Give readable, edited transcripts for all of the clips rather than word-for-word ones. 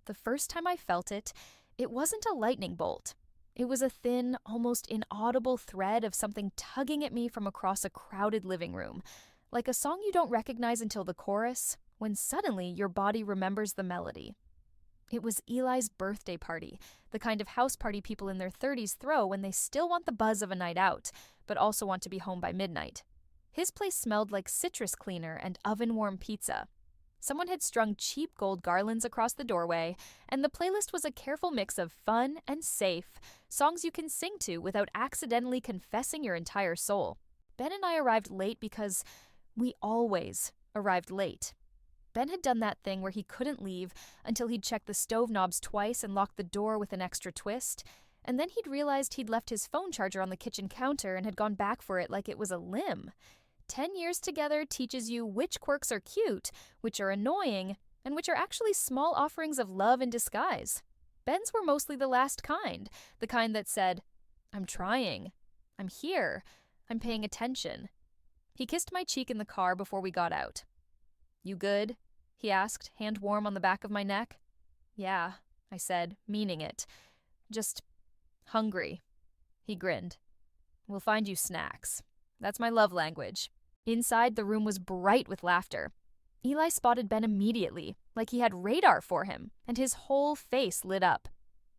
The first time I felt it, it wasn't a lightning bolt. It was a thin, almost inaudible thread of something tugging at me from across a crowded living room, like a song you don't recognize until the chorus, when suddenly your body remembers the melody. It was Eli's birthday party, the kind of house party people in their 30s throw when they still want the buzz of a night out, but also want to be home by midnight. His place smelled like citrus cleaner and oven-warm pizza. Someone had strung cheap gold garlands across the doorway, and the playlist was a careful mix of fun and safe, songs you can sing to without accidentally confessing your entire soul. Ben and I arrived late because we always arrived late. Ben had done that thing where he couldn't leave until he'd checked the stove knobs twice and locked the door with an extra twist, and then he'd realized he'd left his phone charger on the kitchen counter and had gone back for it like it was a limb. 10 years together teaches you which quirks are cute, which are annoying, and which are actually small offerings of love in disguise. Ben's were mostly the last kind, the kind that said, "I'm trying. I'm here. I'm paying attention." He kissed my cheek in the car before we got out. "You good?" he asked, hand warm on the back of my neck. "Yeah," I said, meaning it. "Just hungry." He grinned. "We'll find you snacks. That's my love language." Inside, the room was bright with laughter. Eli spotted Ben immediately, like he had radar for him, and his whole face lit up.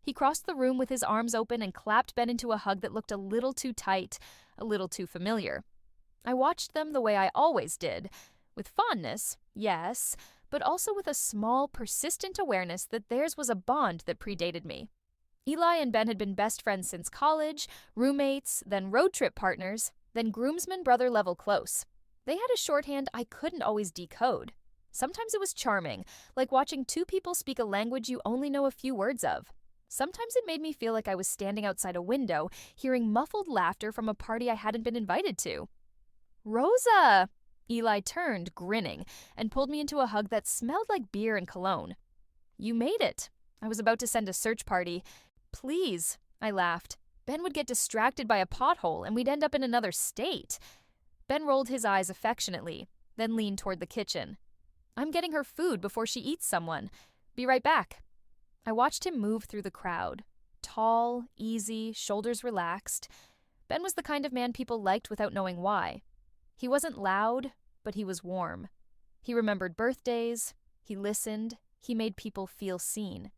He crossed the room with his arms open and clapped Ben into a hug that looked a little too tight, a little too familiar. I watched them the way I always did, with fondness, yes, but also with a small, persistent awareness that theirs was a bond that predated me. Eli and Ben had been best friends since college, roommates, then road trip partners, then groomsman brother level close. They had a shorthand I couldn't always decode. Sometimes it was charming, like watching two people speak a language you only know a few words of. Sometimes it made me feel like I was standing outside a window, hearing muffled laughter from a party I hadn't been invited to. "Rosa!" Eli turned, grinning, and pulled me into a hug that smelled like beer and cologne. "You made it. I was about to send a search party." "Please," I laughed. "Ben would get distracted by a pothole and we'd end up in another state." Ben rolled his eyes affectionately, then leaned toward the kitchen. "I'm getting her food before she eats someone. Be right back." I watched him move through the crowd. Tall, easy, shoulders relaxed. Ben was the kind of man people liked without knowing why. He wasn't loud, but he was warm. He remembered birthdays, he listened, he made people feel seen.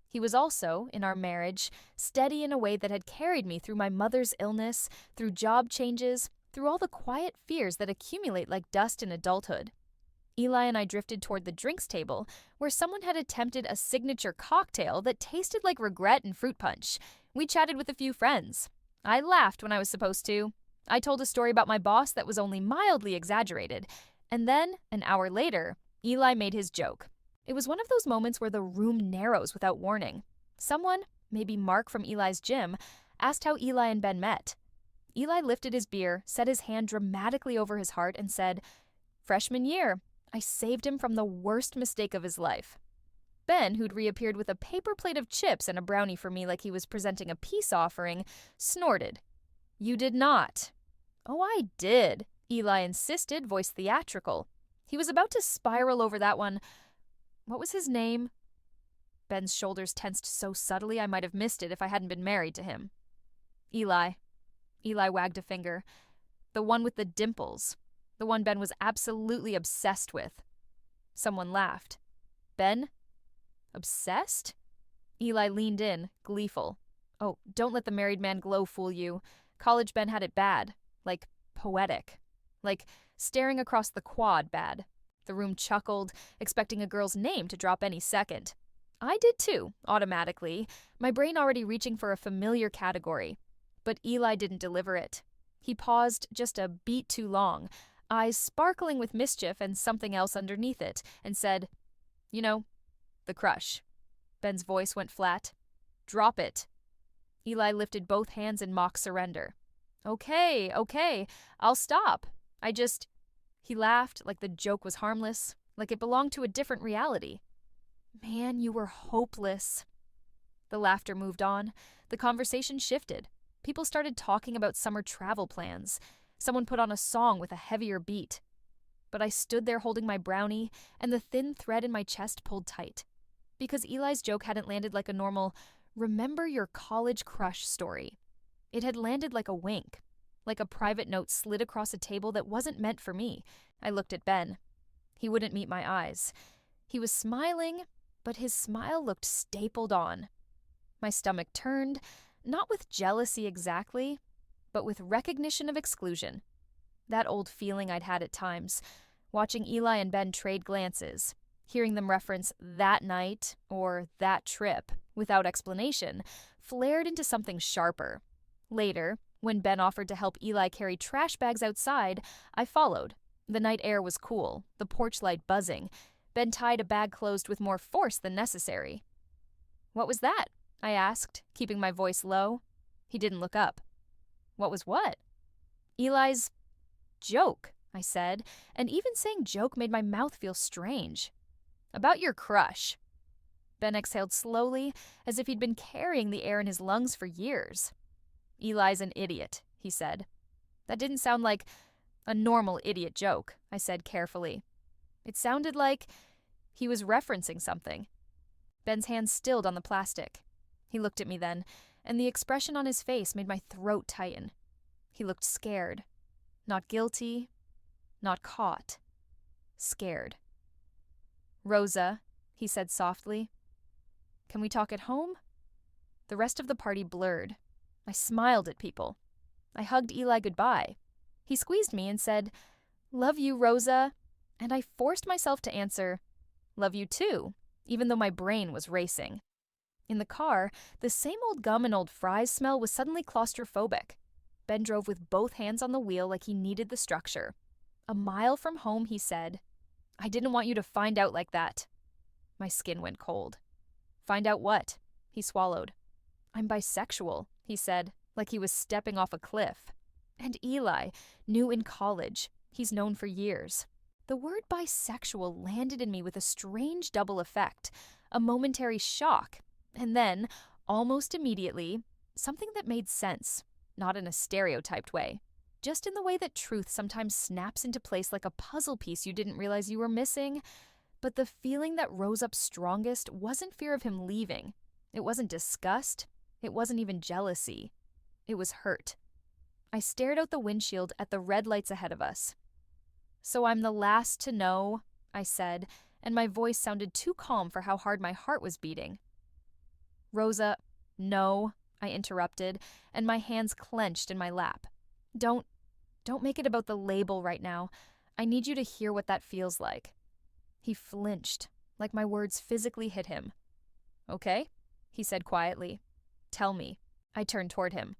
He was also, in our marriage, steady in a way that had carried me through my mother's illness, through job changes, through all the quiet fears that accumulate like dust in adulthood. Eli and I drifted toward the drinks table, where someone had attempted a signature cocktail that tasted like regret and fruit punch. We chatted with a few friends. I laughed when I was supposed to. I told a story about my boss that was only mildly exaggerated. And then, an hour later, Eli made his joke. It was one of those moments where the room narrows without warning. Someone, maybe Mark from Eli's gym, asked how Eli and Ben met. Eli lifted his beer, set his hand dramatically over his heart, and said, "Freshman year, I saved him from the worst mistake of his life." Ben, who'd reappeared with a paper plate of chips and a brownie for me like he was presenting a peace offering, snorted. "You did not." "Oh, I did," Eli insisted, voice theatrical. He was about to spiral over that one. What was his name? Ben's shoulders tensed so subtly I might have missed it if I hadn't been married to him. "Eli." Eli wagged a finger. "The one with the dimples. The one Ben was absolutely obsessed with." Someone laughed. "Ben? Obsessed?" Eli leaned in, gleeful. "Oh, don't let the married man glow fool you. College Ben had it bad. Like, poetic. Like, staring across the quad bad." The room chuckled, expecting a girl's name to drop any second. I did too, automatically, my brain already reaching for a familiar category. But Eli didn't deliver it. He paused just a beat too long, eyes sparkling with mischief and something else underneath it, and said, "You know, the crush." Ben's voice went flat. "Drop it." Eli lifted both hands in mock surrender. Okay, I'll stop. He laughed like the joke was harmless, like it belonged to a different reality. "Man, you were hopeless." The laughter moved on. The conversation shifted. People started talking about summer travel plans. Someone put on a song with a heavier beat. But I stood there holding my brownie, and the thin thread in my chest pulled tight. Because Eli's joke hadn't landed like a normal, remember your college crush story. It had landed like a wink, like a private note slid across a table that wasn't meant for me. I looked at Ben. He wouldn't meet my eyes. He was smiling, but his smile looked stapled on. My stomach turned, not with jealousy exactly, but with recognition of exclusion. That old feeling I'd had at times, watching Eli and Ben trade glances, hearing them reference that night or that trip without explanation, flared into something sharper. Later, when Ben offered to help Eli carry trash bags outside, I followed. The night air was cool, the porch light buzzing. Ben tied a bag closed with more force than necessary. "What was that?" I asked, keeping my voice low. He didn't look up. "What was what?" "Eli's joke," I said, and even saying joke made my mouth feel strange. "About your crush." Ben exhaled slowly, as if he'd been carrying the air in his lungs for years. "Eli's an idiot," he said. That didn't sound like a normal idiot joke, I said carefully. It sounded like he was referencing something. Ben's hand stilled on the plastic. He looked at me then, and the expression on his face made my throat tighten. He looked scared. Not guilty, not caught. Scared. "Rosa," he said softly, "can we talk at home?" The rest of the party blurred. I smiled at people. I hugged Eli goodbye. He squeezed me and said, "Love you, Rosa," and I forced myself to answer, "Love you too," even though my brain was racing. In the car, the same old gum and old fries smell was suddenly claustrophobic. Ben drove with both hands on the wheel like he needed the structure. A mile from home, he said, "I didn't want you to find out like that." My skin went cold. "Find out what?" He swallowed. "I'm bisexual," he said, like he was stepping off a cliff. And Eli knew in college. He's known for years. The word bisexual landed in me with a strange double effect, a momentary shock, and then, almost immediately, something that made sense, not in a stereotyped way, just in the way that truth sometimes snaps into place like a puzzle piece you didn't realize you were missing. But the feeling that rose up strongest wasn't fear of him leaving. It wasn't disgust. It wasn't even jealousy. It was hurt. I stared out the windshield at the red lights ahead of us. "So I'm the last to know," I said, and my voice sounded too calm for how hard my heart was beating. "Rosa, no," I interrupted, and my hands clenched in my lap. Don't make it about the label right now. I need you to hear what that feels like." He flinched, like my words physically hit him. "Okay," he said quietly. "Tell me." I turned toward him.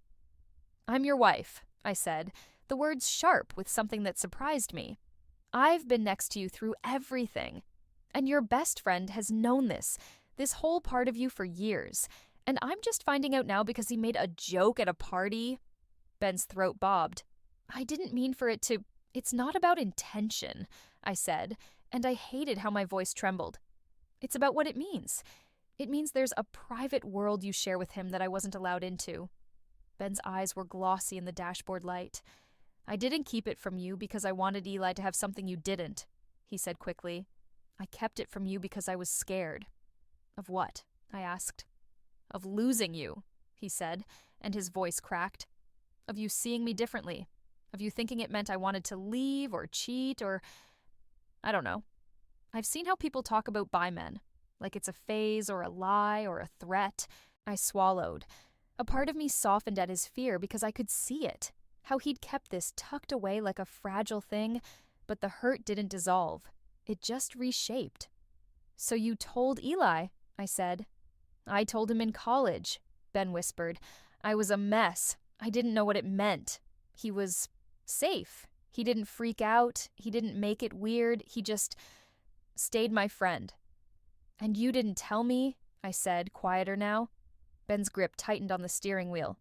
"I'm your wife," I said, the words sharp with something that surprised me. "I've been next to you through everything. And your best friend has known this whole part of you for years. And I'm just finding out now because he made a joke at a party." Ben's throat bobbed. "I didn't mean for it to... It's not about intention," I said, and I hated how my voice trembled. "It's about what it means. It means there's a private world you share with him that I wasn't allowed into." Ben's eyes were glossy in the dashboard light. "I didn't keep it from you because I wanted Eli to have something you didn't," he said quickly. "I kept it from you because I was scared." "Of what?" I asked. "Of losing you," he said, and his voice cracked. "Of you seeing me differently. Of you thinking it meant I wanted to leave or cheat or... I don't know. I've seen how people talk about bi men, like it's a phase or a lie or a threat." I swallowed. A part of me softened at his fear because I could see it, how he'd kept this tucked away like a fragile thing, but the hurt didn't dissolve. It just reshaped. "So you told Eli," I said. "I told him in college," Ben whispered. "I was a mess. I didn't know what it meant. He was safe. He didn't freak out. He didn't make it weird. He just stayed my friend." "And you didn't tell me," I said, quieter now. Ben's grip tightened on the steering wheel.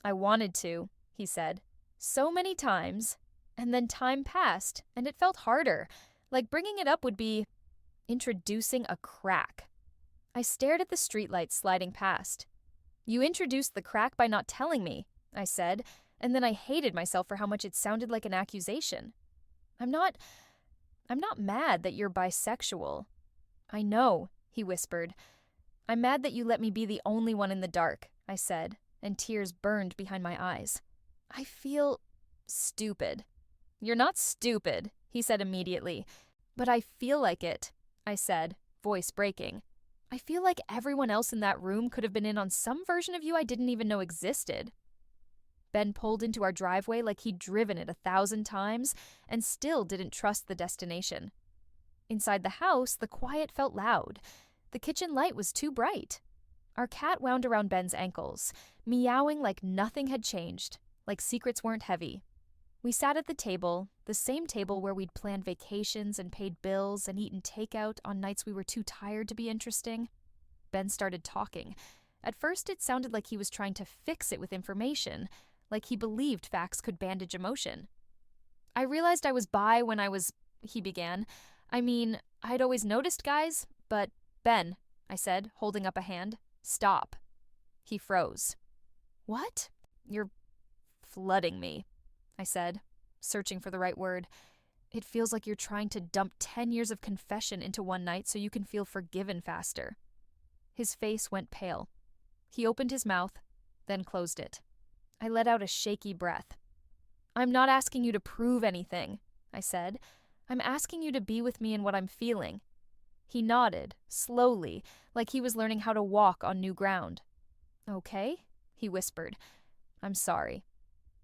"I wanted to," he said. "So many times. And then time passed, and it felt harder. Like bringing it up would be introducing a crack." I stared at the streetlights sliding past. "You introduced the crack by not telling me," I said, and then I hated myself for how much it sounded like an accusation. I'm not mad that you're bisexual." "I know," he whispered. I'm mad that you let me be the only one in the dark, I said, and tears burned behind my eyes. I feel stupid. You're not stupid, he said immediately. But I feel like it, I said, voice breaking. I feel like everyone else in that room could have been in on some version of you I didn't even know existed. Ben pulled into our driveway like he'd driven it 1,000 times and still didn't trust the destination. Inside the house, the quiet felt loud. The kitchen light was too bright. Our cat wound around Ben's ankles, meowing like nothing had changed, like secrets weren't heavy. We sat at the table, the same table where we'd planned vacations and paid bills and eaten takeout on nights we were too tired to be interesting. Ben started talking. At first, it sounded like he was trying to fix it with information, like he believed facts could bandage emotion. I realized I was bi when he began. I mean, I'd always noticed guys, but Ben, I said, holding up a hand, stop. He froze. What? You're flooding me, I said, searching for the right word. It feels like you're trying to dump 10 years of confession into one night so you can feel forgiven faster. His face went pale. He opened his mouth, then closed it. I let out a shaky breath. I'm not asking you to prove anything, I said. I'm asking you to be with me in what I'm feeling. He nodded, slowly, like he was learning how to walk on new ground. Okay, he whispered. I'm sorry.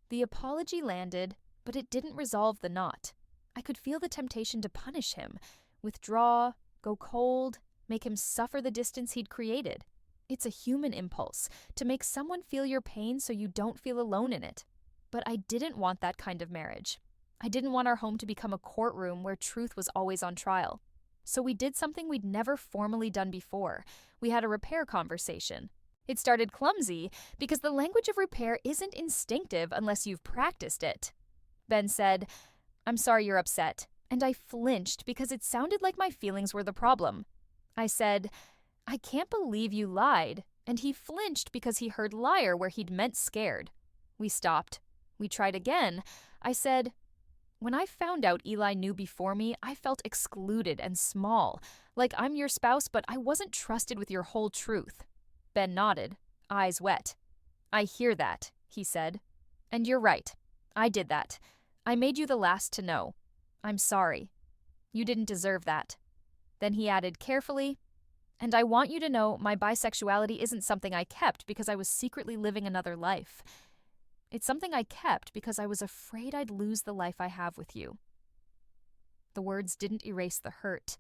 The apology landed, but it didn't resolve the knot. I could feel the temptation to punish him, withdraw, go cold, make him suffer the distance he'd created. It's a human impulse, to make someone feel your pain so you don't feel alone in it. But I didn't want that kind of marriage. I didn't want our home to become a courtroom where truth was always on trial. So we did something we'd never formally done before. We had a repair conversation. It started clumsy because the language of repair isn't instinctive unless you've practiced it. Ben said, I'm sorry you're upset, and I flinched because it sounded like my feelings were the problem. I said, I can't believe you lied, and he flinched because he heard liar where he'd meant scared. We stopped. We tried again. I said, when I found out Eli knew before me, I felt excluded and small, like I'm your spouse, but I wasn't trusted with your whole truth. Ben nodded, eyes wet. I hear that, he said. And you're right. I did that. I made you the last to know. I'm sorry. You didn't deserve that. Then he added carefully, and I want you to know my bisexuality isn't something I kept because I was secretly living another life. It's something I kept because I was afraid I'd lose the life I have with you. The words didn't erase the hurt,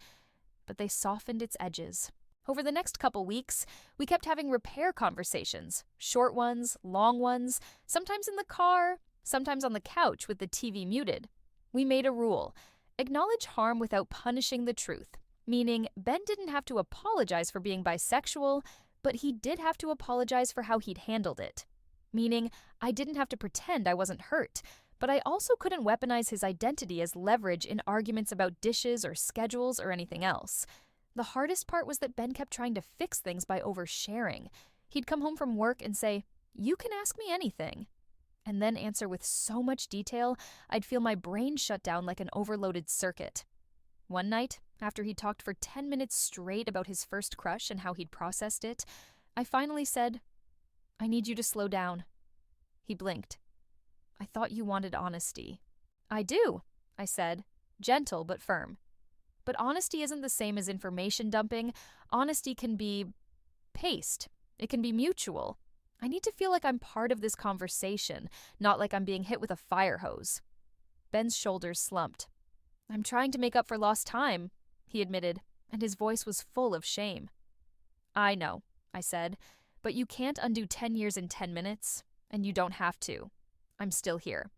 but they softened its edges. Over the next couple weeks, we kept having repair conversations, short ones, long ones, sometimes in the car, sometimes on the couch with the TV muted. We made a rule: acknowledge harm without punishing the truth, meaning Ben didn't have to apologize for being bisexual, but he did have to apologize for how he'd handled it. Meaning, I didn't have to pretend I wasn't hurt, but I also couldn't weaponize his identity as leverage in arguments about dishes or schedules or anything else. The hardest part was that Ben kept trying to fix things by oversharing. He'd come home from work and say, "You can ask me anything," and then answer with so much detail, I'd feel my brain shut down like an overloaded circuit. One night, after he talked for 10 minutes straight about his first crush and how he'd processed it, I finally said, I need you to slow down. He blinked. I thought you wanted honesty. I do, I said, gentle but firm. But honesty isn't the same as information dumping. Honesty can be paced. It can be mutual. I need to feel like I'm part of this conversation, not like I'm being hit with a fire hose. Ben's shoulders slumped. I'm trying to make up for lost time, he admitted, and his voice was full of shame. I know, I said, but you can't undo 10 years in 10 minutes, and you don't have to. I'm still here.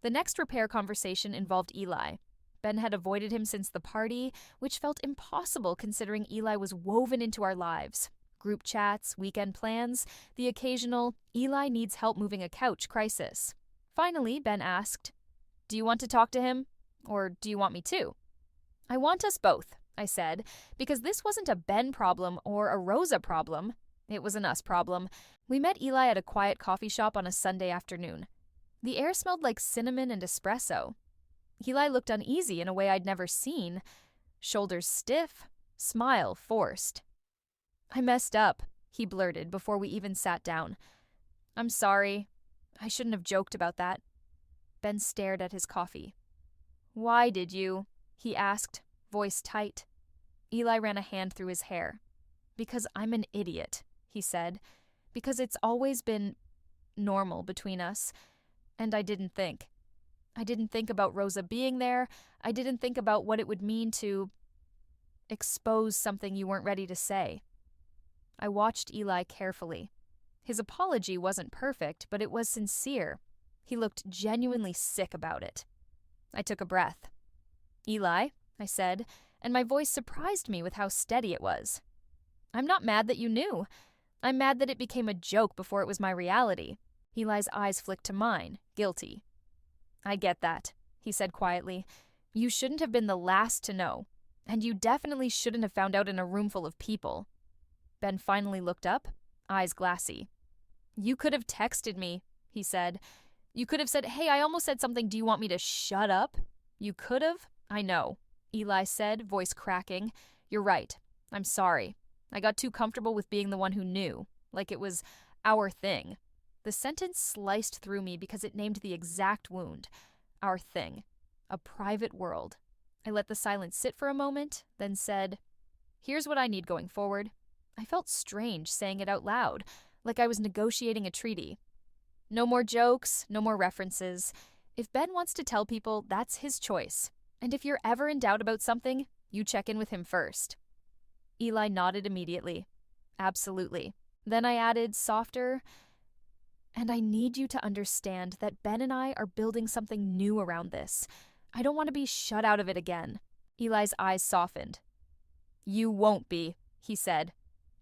The next repair conversation involved Eli. Ben had avoided him since the party, which felt impossible considering Eli was woven into our lives. Group chats, weekend plans, the occasional Eli needs help moving a couch crisis. Finally, Ben asked, Do you want to talk to him? Or do you want me to? I want us both, I said, because this wasn't a Ben problem or a Rosa problem. It was an us problem. We met Eli at a quiet coffee shop on a Sunday afternoon. The air smelled like cinnamon and espresso. Eli looked uneasy in a way I'd never seen. Shoulders stiff, smile forced. I messed up, he blurted before we even sat down. I'm sorry. I shouldn't have joked about that. Ben stared at his coffee. Why did you? He asked, voice tight. Eli ran a hand through his hair. Because I'm an idiot, he said. Because it's always been normal between us. And I didn't think. I didn't think about Rosa being there. I didn't think about what it would mean to expose something you weren't ready to say. I watched Eli carefully. His apology wasn't perfect, but it was sincere. He looked genuinely sick about it. I took a breath. Eli, I said, and my voice surprised me with how steady it was. I'm not mad that you knew. I'm mad that it became a joke before it was my reality. Eli's eyes flicked to mine, guilty. I get that, he said quietly. You shouldn't have been the last to know, and you definitely shouldn't have found out in a room full of people. Ben finally looked up, eyes glassy. You could have texted me, he said. You could have said, hey, I almost said something, do you want me to shut up? You could have? I know, Eli said, voice cracking. You're right. I'm sorry. I got too comfortable with being the one who knew, like it was our thing. The sentence sliced through me because it named the exact wound. Our thing. A private world. I let the silence sit for a moment, then said, here's what I need going forward. I felt strange saying it out loud, like I was negotiating a treaty. No more jokes, no more references. If Ben wants to tell people, that's his choice. And if you're ever in doubt about something, you check in with him first. Eli nodded immediately. Absolutely. Then I added, softer, and I need you to understand that Ben and I are building something new around this. I don't want to be shut out of it again. Eli's eyes softened. You won't be, he said.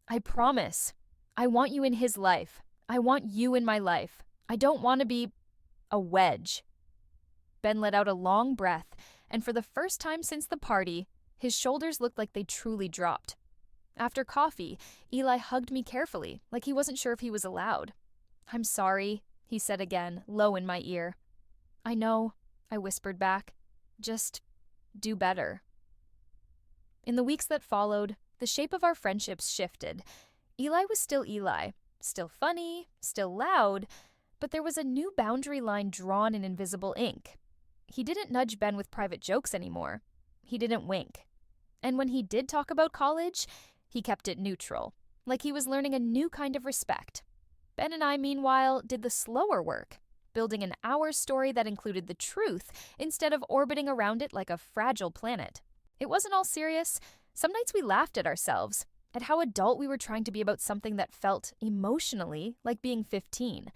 I promise. I want you in his life. I want you in my life. I don't want to be a wedge. Ben let out a long breath, and for the first time since the party, his shoulders looked like they truly dropped. After coffee, Eli hugged me carefully, like he wasn't sure if he was allowed. I'm sorry, he said again, low in my ear. I know, I whispered back. Just do better. In the weeks that followed, the shape of our friendships shifted. Eli was still Eli, still funny, still loud, but there was a new boundary line drawn in invisible ink. He didn't nudge Ben with private jokes anymore. He didn't wink. And when he did talk about college, he kept it neutral, like he was learning a new kind of respect. Ben and I, meanwhile, did the slower work, building an hour story that included the truth instead of orbiting around it like a fragile planet. It wasn't all serious. Some nights we laughed at ourselves, at how adult we were trying to be about something that felt, emotionally, like being 15.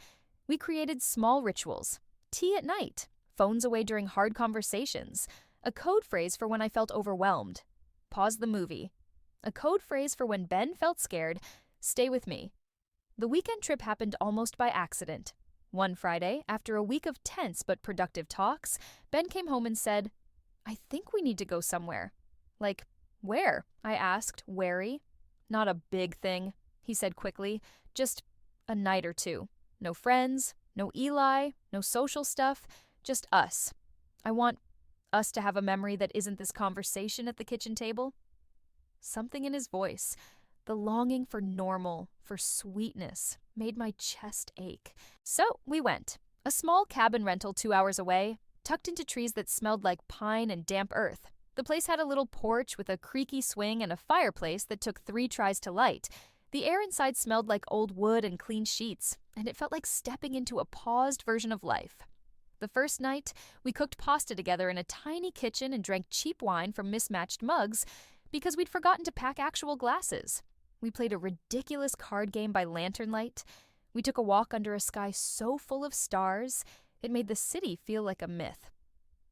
We created small rituals. Tea at night, phones away during hard conversations, a code phrase for when I felt overwhelmed. Pause the movie. A code phrase for when Ben felt scared, stay with me. The weekend trip happened almost by accident. One Friday, after a week of tense but productive talks, Ben came home and said, I think we need to go somewhere. Like, where? I asked, wary. Not a big thing, he said quickly. Just a night or two. No friends, no Eli, no social stuff, just us. I want us to have a memory that isn't this conversation at the kitchen table. Something in his voice, the longing for normal, for sweetness, made my chest ache. So we went. A small cabin rental 2 hours away, tucked into trees that smelled like pine and damp earth. The place had a little porch with a creaky swing and a fireplace that took 3 tries to light. The air inside smelled like old wood and clean sheets, and it felt like stepping into a paused version of life. The first night, we cooked pasta together in a tiny kitchen and drank cheap wine from mismatched mugs because we'd forgotten to pack actual glasses. We played a ridiculous card game by lantern light. We took a walk under a sky so full of stars, it made the city feel like a myth.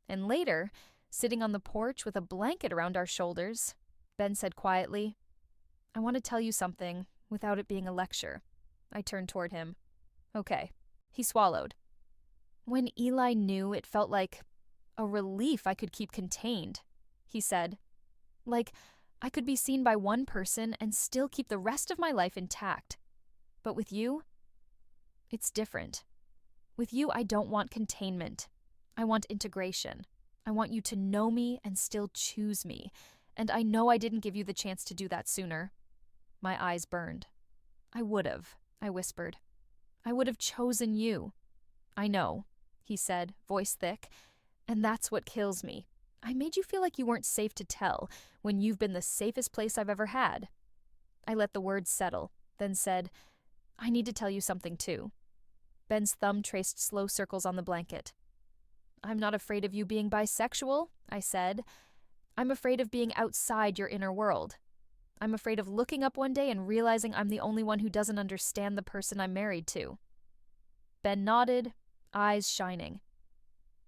And later, sitting on the porch with a blanket around our shoulders, Ben said quietly, I want to tell you something without it being a lecture. I turned toward him. Okay. He swallowed. When Eli knew, it felt like a relief I could keep contained, he said. Like I could be seen by one person and still keep the rest of my life intact. But with you, it's different. With you, I don't want containment. I want integration. I want you to know me and still choose me. And I know I didn't give you the chance to do that sooner. My eyes burned. I would have, I whispered. I would have chosen you. I know, he said, voice thick, and that's what kills me. I made you feel like you weren't safe to tell when you've been the safest place I've ever had. I let the words settle, then said, I need to tell you something too. Ben's thumb traced slow circles on the blanket. I'm not afraid of you being bisexual, I said. I'm afraid of being outside your inner world. I'm afraid of looking up one day and realizing I'm the only one who doesn't understand the person I'm married to. Ben nodded, eyes shining.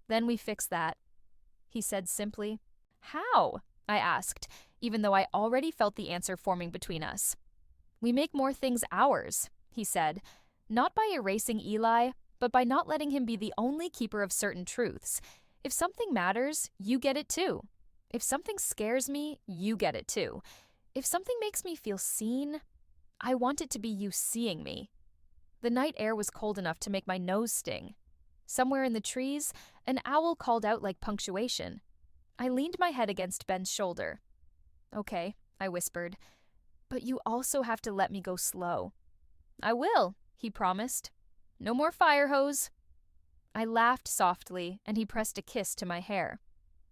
Then we fix that, he said simply. How? I asked, even though I already felt the answer forming between us. We make more things ours, he said, not by erasing Eli, but by not letting him be the only keeper of certain truths. If something matters, you get it too. If something scares me, you get it too. If something makes me feel seen, I want it to be you seeing me. The night air was cold enough to make my nose sting. Somewhere in the trees, an owl called out like punctuation. I leaned my head against Ben's shoulder. Okay, I whispered, but you also have to let me go slow. I will, he promised. No more fire hose. I laughed softly, and he pressed a kiss to my hair.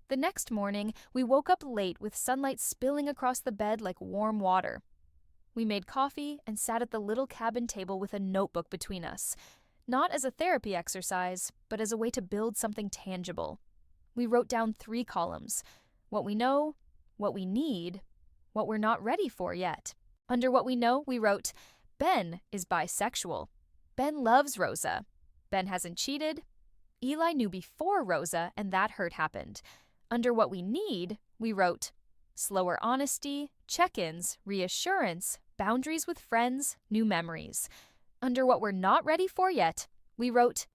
The next morning, we woke up late with sunlight spilling across the bed like warm water. We made coffee and sat at the little cabin table with a notebook between us, not as a therapy exercise, but as a way to build something tangible. We wrote down 3 columns: what we know, what we need, what we're not ready for yet. Under what we know, we wrote, Ben is bisexual. Ben loves Rosa. Ben hasn't cheated. Eli knew before Rosa, and that hurt happened. Under what we need, we wrote, slower honesty, check-ins, reassurance, boundaries with friends, new memories. Under what we're not ready for yet, we wrote,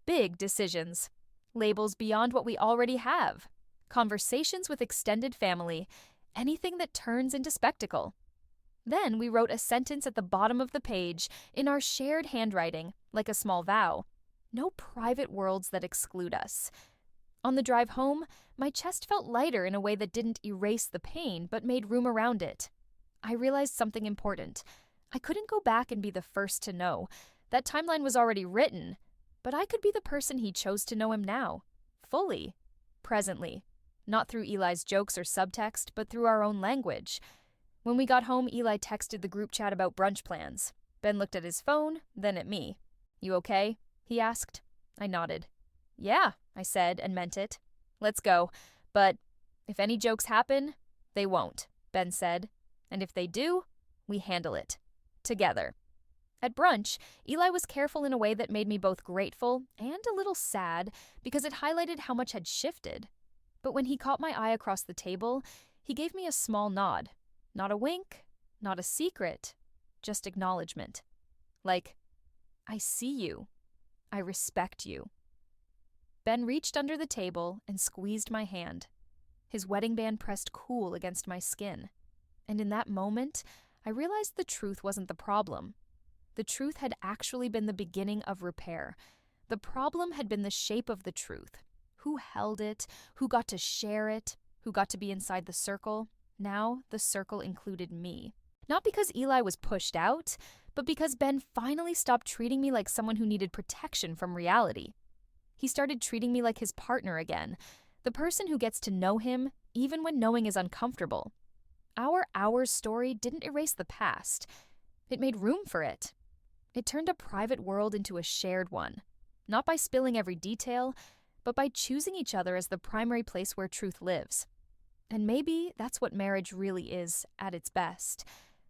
big decisions, labels beyond what we already have, conversations with extended family, anything that turns into spectacle. Then we wrote a sentence at the bottom of the page in our shared handwriting, like a small vow. No private worlds that exclude us. On the drive home, my chest felt lighter in a way that didn't erase the pain, but made room around it. I realized something important. I couldn't go back and be the first to know. That timeline was already written, but I could be the person he chose to know him now. Fully. Presently. Not through Eli's jokes or subtext, but through our own language. When we got home, Eli texted the group chat about brunch plans. Ben looked at his phone, then at me. You okay? He asked. I nodded. Yeah, I said, and meant it. Let's go. But if any jokes happen, they won't, Ben said. And if they do, we handle it. Together. At brunch, Eli was careful in a way that made me both grateful and a little sad because it highlighted how much had shifted. But when he caught my eye across the table, he gave me a small nod. Not a wink, not a secret, just acknowledgement. Like, I see you. I respect you. Ben reached under the table and squeezed my hand. His wedding band pressed cool against my skin. And in that moment, I realized the truth wasn't the problem. The truth had actually been the beginning of repair. The problem had been the shape of the truth. Who held it? Who got to share it? Who got to be inside the circle? Now, the circle included me. Not because Eli was pushed out, but because Ben finally stopped treating me like someone who needed protection from reality. He started treating me like his partner again, the person who gets to know him even when knowing is uncomfortable. Our hours story didn't erase the past. It made room for it. It turned a private world into a shared one, not by spilling every detail, but by choosing each other as the primary place where truth lives. And maybe that's what marriage really is at its best.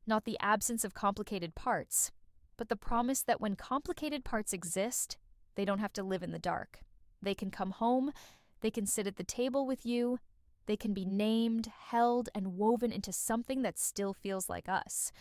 Not the absence of complicated parts, but the promise that when complicated parts exist, they don't have to live in the dark. They can come home, they can sit at the table with you, they can be named, held, and woven into something that still feels like us.